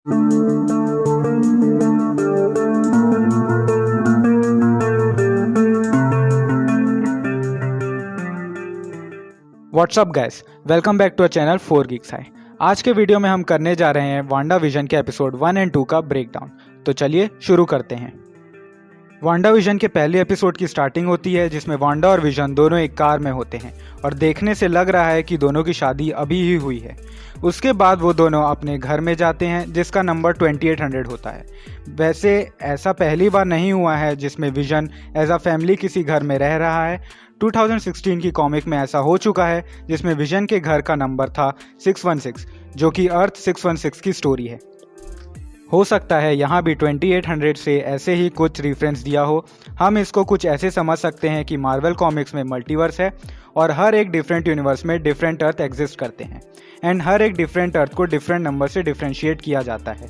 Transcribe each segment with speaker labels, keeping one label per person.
Speaker 1: WhatsApp guys, welcome back to a channel 4 Geeks High। आज के video में हम करने जा रहे हैं वांडा विजन के एपिसोड 1 और 2 का ब्रेकडाउन। तो चलिए शुरू करते हैं। वांडा विजन के पहले एपिसोड की स्टार्टिंग होती है जिसमें वांडा और विजन दोनों एक कार में होते हैं और देखने से लग रहा है कि दोनों की शादी अभी ही हुई है। उसके बाद वो दोनों अपने घर में जाते हैं जिसका नंबर 2800 होता है। वैसे ऐसा पहली बार नहीं हुआ है जिसमें विजन एज अ फैमिली किसी घर में रह रहा है। 2016 की कॉमिक में ऐसा हो चुका है जिसमें विजन के घर का नंबर था 616, जो कि अर्थ 616 की स्टोरी है। हो सकता है यहाँ भी 2800 से ऐसे ही कुछ रेफरेंस दिया हो। हम इसको कुछ ऐसे समझ सकते हैं कि मार्वल कॉमिक्स में मल्टीवर्स है और हर एक डिफरेंट यूनिवर्स में डिफरेंट अर्थ एग्जिस्ट करते हैं एंड हर एक डिफरेंट अर्थ को डिफरेंट नंबर से डिफरेंशिएट किया जाता है।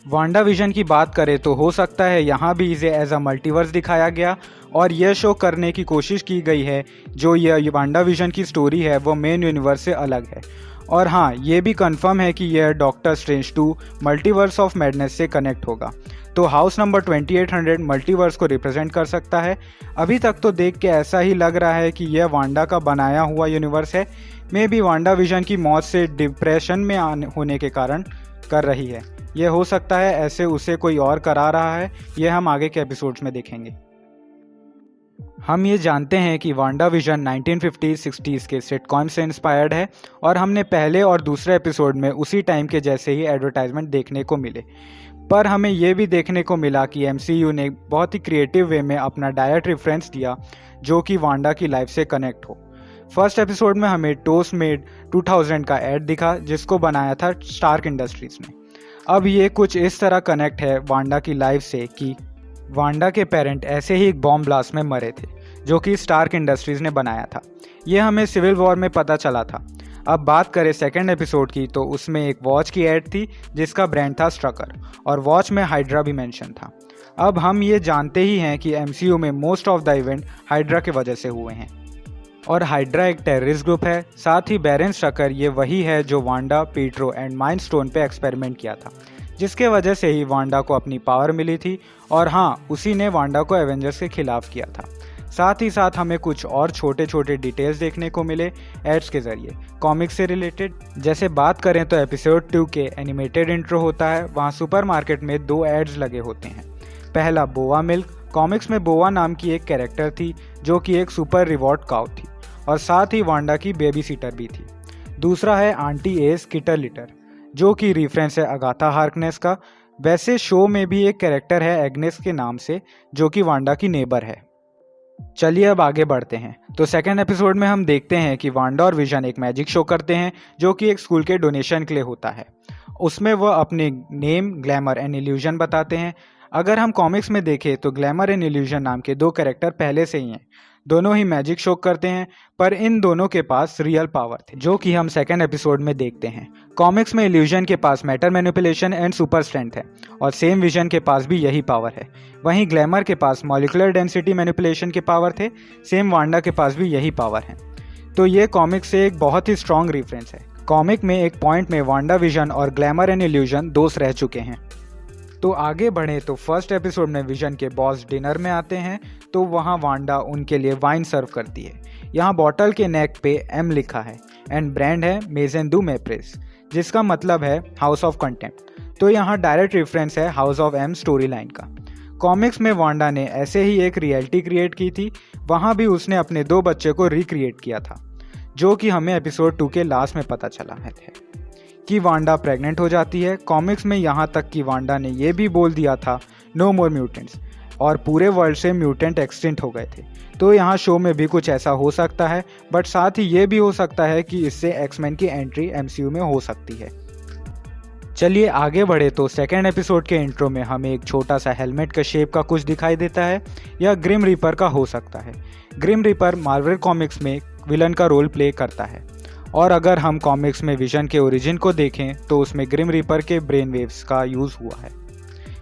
Speaker 1: वांडा विजन की बात करें तो हो सकता है यहाँ भी इसे एज अ मल्टीवर्स दिखाया गया और यह शो करने की कोशिश की गई है जो यह वांडा विजन की स्टोरी है वो मेन यूनिवर्स से अलग है। और हाँ, ये भी कंफर्म है कि यह doctor strange 2 multiverse of madness से कनेक्ट होगा। तो हाउस नंबर 2800 मल्टीवर्स को रिप्रेजेंट कर सकता है। अभी तक तो देख के ऐसा ही लग रहा है कि यह वांडा का बनाया हुआ यूनिवर्स है। मे बी वांडा विजन की मौत से डिप्रेशन में होने के कारण कर रही है। यह हो सकता है ऐसे उसे कोई और करा रहा है, यह हम आगे के एपिसोड्स में देखेंगे। हम ये जानते हैं कि वांडा विजन 1950-60s के सिटकॉम से इंस्पायर्ड है और हमने पहले और दूसरे एपिसोड में उसी टाइम के जैसे ही एडवर्टाइजमेंट देखने को मिले। पर हमें ये भी देखने को मिला कि MCU ने बहुत ही क्रिएटिव वे में अपना डायरेक्ट रेफरेंस दिया जो कि वांडा की लाइफ से कनेक्ट हो। फर्स्ट एपिसोड में हमें टोस्ट मेड 2000 का एड दिखा जिसको बनाया था स्टार्क इंडस्ट्रीज ने। अब ये कुछ इस तरह कनेक्ट है वांडा की लाइफ से कि वांडा के पेरेंट ऐसे ही एक बॉम्ब ब्लास्ट में मरे थे जो कि स्टार्क इंडस्ट्रीज ने बनाया था। ये हमें सिविल वॉर में पता चला था। अब बात करें सेकंड एपिसोड की तो उसमें एक वॉच की ऐड थी जिसका ब्रांड था स्ट्रकर और वॉच में हाइड्रा भी मेंशन था। अब हम ये जानते ही हैं कि MCU में most of the event hydra की वजह से हुए हैं और हाइड्रा एक टेररिस्ट ग्रुप है। साथ ही बैरन स्ट्रकर ये वही है जो Wanda, Pietro and mind stone पे एक्सपेरिमेंट किया था जिसके वजह से ही वांडा को अपनी पावर मिली थी और हाँ, उसी ने वांडा को एवेंजर्स के खिलाफ किया था। साथ ही साथ हमें कुछ और छोटे छोटे डिटेल्स देखने को मिले एड्स के जरिए कॉमिक्स से रिलेटेड। जैसे बात करें तो एपिसोड 2 के एनिमेटेड इंट्रो होता है, वहाँ सुपरमार्केट में 2 एड्स लगे होते हैं। पहला बोआ मिल्क, कॉमिक्स में बोआ नाम की एक कैरेक्टर थी जो कि एक सुपर रिवॉर्ड काउ थी और साथ ही वांडा की बेबी सीटर भी थी। दूसरा है आंटी एस किटर लिटर जो कि रेफरेंस है अगाथा हार्कनेस का। वैसे शो में भी एक कैरेक्टर है एग्नेस के नाम से जो कि वांडा की नेबर है। चलिए अब आगे बढ़ते हैं। तो सेकंड एपिसोड में हम देखते हैं कि वांडा और विजन एक मैजिक शो करते हैं जो कि एक स्कूल के डोनेशन के लिए होता है। उसमें वह अपने नेम, ग्लैमर एंड इल्यूजन बताते हैं। अगर हम कॉमिक्स में देखें तो ग्लैमर एंड इल्यूजन नाम के 2 कैरेक्टर पहले से ही हैं। दोनों ही मैजिक शो करते हैं पर इन दोनों के पास रियल पावर थे जो कि हम सेकंड एपिसोड में देखते हैं। कॉमिक्स में इल्यूजन के पास matter manipulation and super strength है और सेम विजन के पास भी यही पावर है। वहीं ग्लैमर के पास मॉलिक्यूलर डेंसिटी मैनिपुलेशन के पावर थे, सेम वांडा के पास भी यही पावर है। तो ये कॉमिक से एक बहुत ही स्ट्रॉन्ग रेफरेंस है। कॉमिक में एक पॉइंट में वांडा विजन और ग्लैमर एंड इल्यूजन दोस्त रह चुके हैं। तो आगे बढ़े तो फर्स्ट एपिसोड में विजन के बॉस डिनर में आते हैं तो वहाँ वांडा उनके लिए वाइन सर्व करती है। यहाँ बॉटल के नेक पे M लिखा है एंड ब्रांड है मेजन दू मेप्रेस जिसका मतलब है हाउस ऑफ कंटेम्प्ट। तो यहाँ डायरेक्ट रेफरेंस है house of M story line का। कॉमिक्स में वांडा ने ऐसे ही एक रियलिटी क्रिएट की थी, वहाँ भी उसने अपने 2 बच्चे को रिक्रिएट किया था जो कि हमें एपिसोड 2 के लास्ट में पता चला है कि वांडा प्रेग्नेंट हो जाती है। कॉमिक्स में यहाँ तक कि वांडा ने यह भी बोल दिया था नो मोर म्यूटेंट्स और पूरे वर्ल्ड से म्यूटेंट एक्सटिंक्ट हो गए थे। तो यहाँ शो में भी कुछ ऐसा हो सकता है बट साथ ही ये भी हो सकता है कि इससे एक्समैन की एंट्री MCU में हो सकती है। चलिए आगे बढ़े तो सेकेंड एपिसोड के इंट्रो में हमें एक छोटा सा हेलमेट का शेप का कुछ दिखाई देता है। यह ग्रिम रीपर का हो सकता है। ग्रिम रीपर मार्वल कॉमिक्स में विलन का रोल प्ले करता है और अगर हम कॉमिक्स में विजन के ओरिजिन को देखें तो उसमें ग्रिम रीपर के ब्रेन वेव्स का यूज़ हुआ है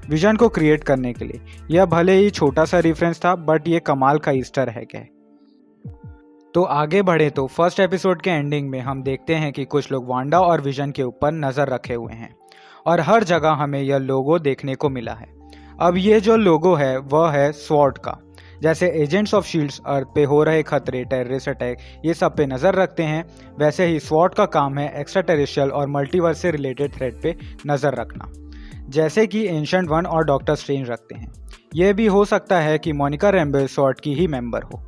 Speaker 1: विजन को क्रिएट करने के लिए। यह भले ही छोटा सा रेफरेंस था बट ये कमाल का ईस्टर एग है। तो आगे बढ़े तो फर्स्ट एपिसोड के एंडिंग में हम देखते हैं कि कुछ लोग वांडा और विजन के ऊपर नज़र रखे हुए हैं और हर जगह हमें यह लोगो देखने को मिला है। अब ये जो लोगो है वह है स्वॉर्ड का। जैसे एजेंट्स ऑफ शील्ड्स अर्थ पे हो रहे खतरे, टेररिस्ट अटैक, ये सब पे नज़र रखते हैं, वैसे ही स्वॉर्ड का काम है एक्स्ट्रा टेरेस्ट्रियल और मल्टीवर्स से रिलेटेड थ्रेट पे नज़र रखना, जैसे कि एंशिएंट वन और डॉक्टर स्ट्रेंज रखते हैं। यह भी हो सकता है कि मोनिका रैम्बो स्वॉर्ड की ही मेंबर हो।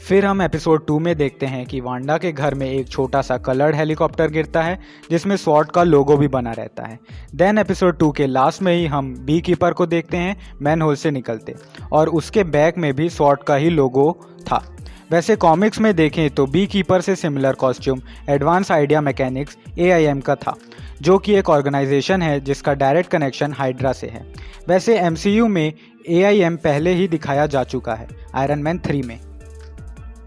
Speaker 1: फिर हम एपिसोड 2 में देखते हैं कि वांडा के घर में एक छोटा सा कलर्ड हेलीकॉप्टर गिरता है जिसमें स्वॉर्ड का लोगो भी बना रहता है। देन एपिसोड 2 के लास्ट में ही हम बी कीपर को देखते हैं मैन होल से निकलते, और उसके बैक में भी स्वॉर्ड का ही लोगो था। वैसे कॉमिक्स में देखें तो बी कीपर से similar costume advance idea mechanics AIM का था, जो कि एक ऑर्गेनाइजेशन है जिसका डायरेक्ट कनेक्शन हाइड्रा से है। वैसे MCU में AIM पहले ही दिखाया जा चुका है आयरन मैन 3 में।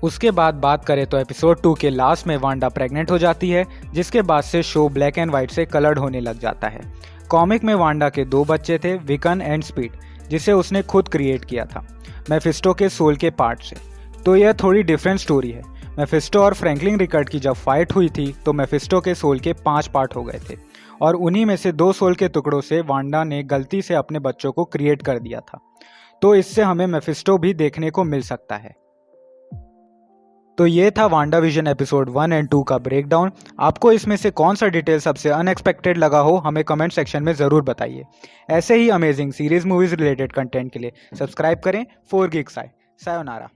Speaker 1: उसके बाद बात करें तो एपिसोड 2 के लास्ट में वांडा प्रेग्नेंट हो जाती है, जिसके बाद से शो ब्लैक एंड व्हाइट से कलर्ड होने लग जाता है। कॉमिक में वांडा के 2 बच्चे थे, विकन एंड स्पीड, जिसे उसने खुद क्रिएट किया था मेफिस्टो के सोल के पार्ट से। तो यह थोड़ी डिफरेंट स्टोरी है। मेफिस्टो और फ्रैंकलिन रिकर्ड की जब फाइट हुई थी तो मेफिस्टो के सोल के 5 पार्ट हो गए थे, और उन्हीं में से 2 सोल के टुकड़ों से वांडा ने गलती से अपने बच्चों को क्रिएट कर दिया था। तो इससे हमें मेफिस्टो भी देखने को मिल सकता है। तो ये था वांडा विजन एपिसोड 1 और 2 का ब्रेकडाउन। आपको इसमें से कौन सा डिटेल सबसे अनएक्सपेक्टेड लगा हो हमें कमेंट सेक्शन में ज़रूर बताइए। ऐसे ही amazing series movies related content के लिए सब्सक्राइब करें 4 Geeks Eye। सायोनारा।